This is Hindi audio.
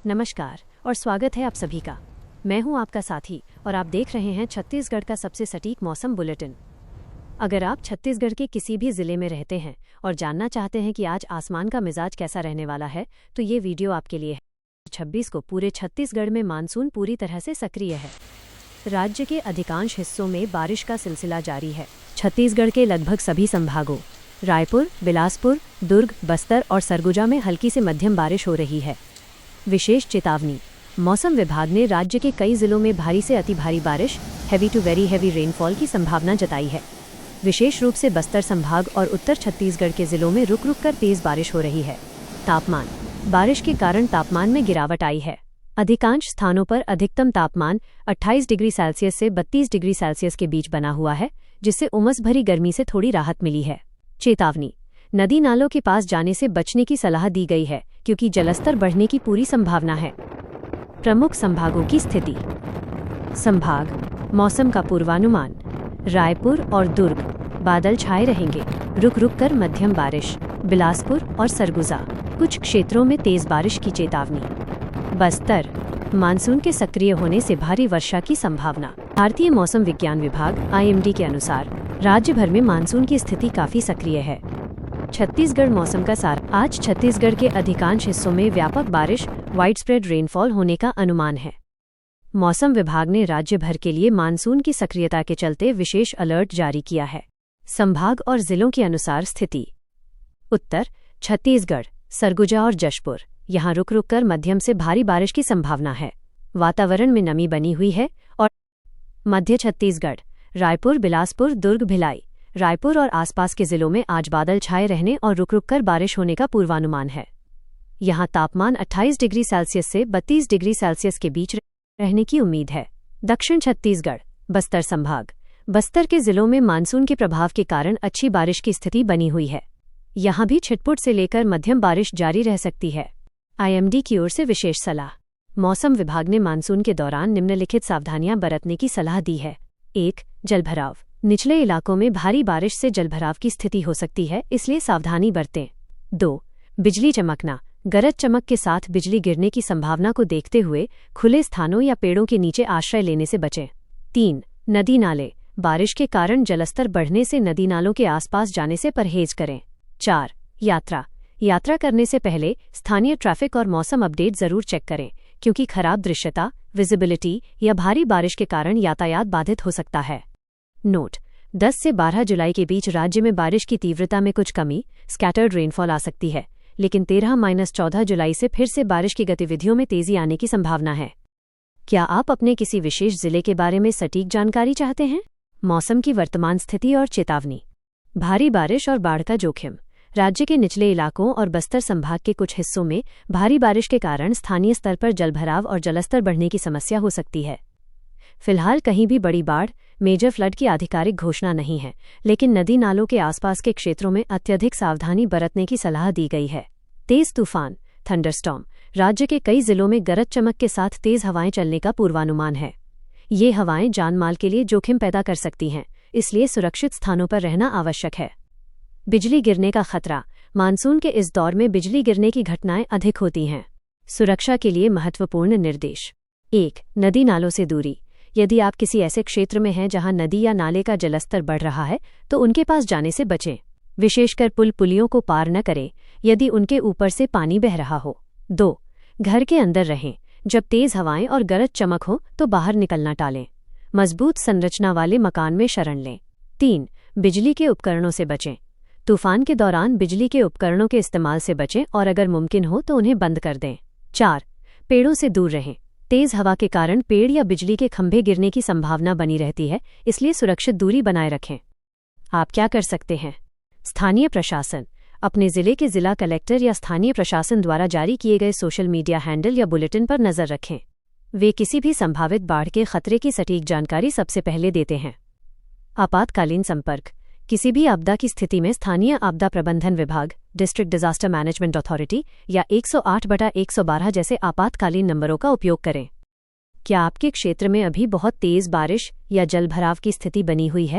नमस्कार और स्वागत है आप सभी का। मैं हूं आपका साथी और आप देख रहे हैं छत्तीसगढ़ का सबसे सटीक मौसम बुलेटिन। अगर आप छत्तीसगढ़ के किसी भी जिले में रहते हैं और जानना चाहते हैं कि आज आसमान का मिजाज कैसा रहने वाला है, तो ये वीडियो आपके लिए है। 26 को पूरे छत्तीसगढ़ में मानसून पूरी तरह से सक्रिय है। राज्य के अधिकांश हिस्सों में बारिश का सिलसिला जारी है। छत्तीसगढ़ के लगभग सभी संभागों रायपुर, बिलासपुर, दुर्ग, बस्तर और सरगुजा में हल्की से मध्यम बारिश हो रही है। विशेष चेतावनी। मौसम विभाग ने राज्य के कई जिलों में भारी से अति भारी बारिश, heavy to very heavy rainfall की संभावना जताई है। विशेष रूप से बस्तर संभाग और उत्तर छत्तीसगढ़ के जिलों में रुक रुक कर तेज बारिश हो रही है। तापमान। बारिश के कारण तापमान में गिरावट आई है। अधिकांश स्थानों पर अधिकतम तापमान 28 डिग्री सेल्सियस से 32 डिग्री सेल्सियस के बीच बना हुआ है, जिससे उमस भरी गर्मी से थोड़ी राहत मिली है। चेतावनी। नदी नालों के पास जाने से बचने की सलाह दी गई है, क्योंकि जलस्तर बढ़ने की पूरी संभावना है। प्रमुख संभागों की स्थिति। संभाग मौसम का पूर्वानुमान। रायपुर और दुर्ग बादल छाए रहेंगे, रुक रुक कर मध्यम बारिश। बिलासपुर और सरगुजा कुछ क्षेत्रों में तेज बारिश की चेतावनी। बस्तर मानसून के सक्रिय होने से भारी वर्षा की संभावना। भारतीय मौसम विज्ञान विभाग (IMD) के अनुसार राज्य भर में मानसून की स्थिति काफी सक्रिय है। छत्तीसगढ़ मौसम का सार। आज छत्तीसगढ़ के अधिकांश हिस्सों में व्यापक बारिश, वाइडस्प्रेड रेनफॉल होने का अनुमान है। मौसम विभाग ने राज्य भर के लिए मानसून की सक्रियता के चलते विशेष अलर्ट जारी किया है। संभाग और जिलों के अनुसार स्थिति। उत्तर छत्तीसगढ़, सरगुजा और जशपुर, यहां रुक रुक कर मध्यम से भारी बारिश की संभावना है। वातावरण में नमी बनी हुई है। और मध्य छत्तीसगढ़, रायपुर, बिलासपुर, दुर्ग, भिलाई, रायपुर और आसपास के जिलों में आज बादल छाए रहने और रुक रुक कर बारिश होने का पूर्वानुमान है। यहां तापमान 28 डिग्री सेल्सियस से 32 डिग्री सेल्सियस के बीच रहने की उम्मीद है। दक्षिण छत्तीसगढ़, बस्तर संभाग, बस्तर के जिलों में मानसून के प्रभाव के कारण अच्छी बारिश की स्थिति बनी हुई है। यहां भी छिटपुट से लेकर मध्यम बारिश जारी रह सकती है। IMD की ओर से विशेष सलाह। मौसम विभाग ने मानसून के दौरान निम्नलिखित सावधानियां बरतने की सलाह दी है। 1. जलभराव। निचले इलाकों में भारी बारिश से जलभराव की स्थिति हो सकती है, इसलिए सावधानी बरतें। 2. बिजली चमकना। गरज चमक के साथ बिजली गिरने की संभावना को देखते हुए खुले स्थानों या पेड़ों के नीचे आश्रय लेने से बचें। 3. नदी नाले। बारिश के कारण जलस्तर बढ़ने से नदी नालों के आसपास जाने से परहेज करें। 4. यात्रा करने से पहले स्थानीय ट्रैफिक और मौसम अपडेट जरूर चेक करें, क्योंकि खराब दृश्यता, विजिबिलिटी या भारी बारिश के कारण यातायात बाधित हो सकता है। नोट: 10 से 12 जुलाई के बीच राज्य में बारिश की तीव्रता में कुछ कमी, स्कैटर्ड रेनफॉल आ सकती है, लेकिन 13-14 जुलाई से फिर से बारिश की गतिविधियों में तेजी आने की संभावना है। क्या आप अपने किसी विशेष जिले के बारे में सटीक जानकारी चाहते हैं? मौसम की वर्तमान स्थिति और चेतावनी। भारी बारिश और बाढ़ का जोखिम। राज्य के निचले इलाकों और बस्तर संभाग के कुछ हिस्सों में भारी बारिश के कारण स्थानीय स्तर पर जलभराव और जलस्तर बढ़ने की समस्या हो सकती है। फिलहाल कहीं भी बड़ी बाढ़, मेजर फ्लड की आधिकारिक घोषणा नहीं है, लेकिन नदी नालों के आसपास के क्षेत्रों में अत्यधिक सावधानी बरतने की सलाह दी गई है। तेज तूफान, थंडरस्टॉर्म। राज्य के कई जिलों में गरज चमक के साथ तेज हवाएं चलने का पूर्वानुमान है। ये हवाएं जानमाल के लिए जोखिम पैदा कर सकती हैं, इसलिए सुरक्षित स्थानों पर रहना आवश्यक है। बिजली गिरने का खतरा। मानसून के इस दौर में बिजली गिरने की घटनाएं अधिक होती हैं। सुरक्षा के लिए महत्वपूर्ण निर्देश। 1. नदी नालों से दूरी। यदि आप किसी ऐसे क्षेत्र में हैं जहां नदी या नाले का जलस्तर बढ़ रहा है, तो उनके पास जाने से बचें। विशेषकर पुलियों को पार न करें यदि उनके ऊपर से पानी बह रहा हो। 2. घर के अंदर रहें। जब तेज हवाएं और गरज चमक हो तो बाहर निकलना टालें। मजबूत संरचना वाले मकान में शरण लें। 3. बिजली के उपकरणों से बचें। तूफान के दौरान बिजली के उपकरणों के इस्तेमाल से बचें और अगर मुमकिन हो तो उन्हें बंद कर दें। 4. पेड़ों से दूर रहें। तेज हवा के कारण पेड़ या बिजली के खंभे गिरने की संभावना बनी रहती है, इसलिए सुरक्षित दूरी बनाए रखें। आप क्या कर सकते हैं? स्थानीय प्रशासन। अपने जिले के जिला कलेक्टर या स्थानीय प्रशासन द्वारा जारी किए गए सोशल मीडिया हैंडल या बुलेटिन पर नजर रखें। वे किसी भी संभावित बाढ़ के खतरे की सटीक जानकारी सबसे पहले देते हैं। आपातकालीन संपर्क। किसी भी आपदा की स्थिति में स्थानीय आपदा प्रबंधन विभाग, डिस्ट्रिक्ट डिजास्टर मैनेजमेंट अथॉरिटी या 108/112 जैसे आपातकालीन नंबरों का उपयोग करें। क्या आपके क्षेत्र में अभी बहुत तेज बारिश या जलभराव की स्थिति बनी हुई है?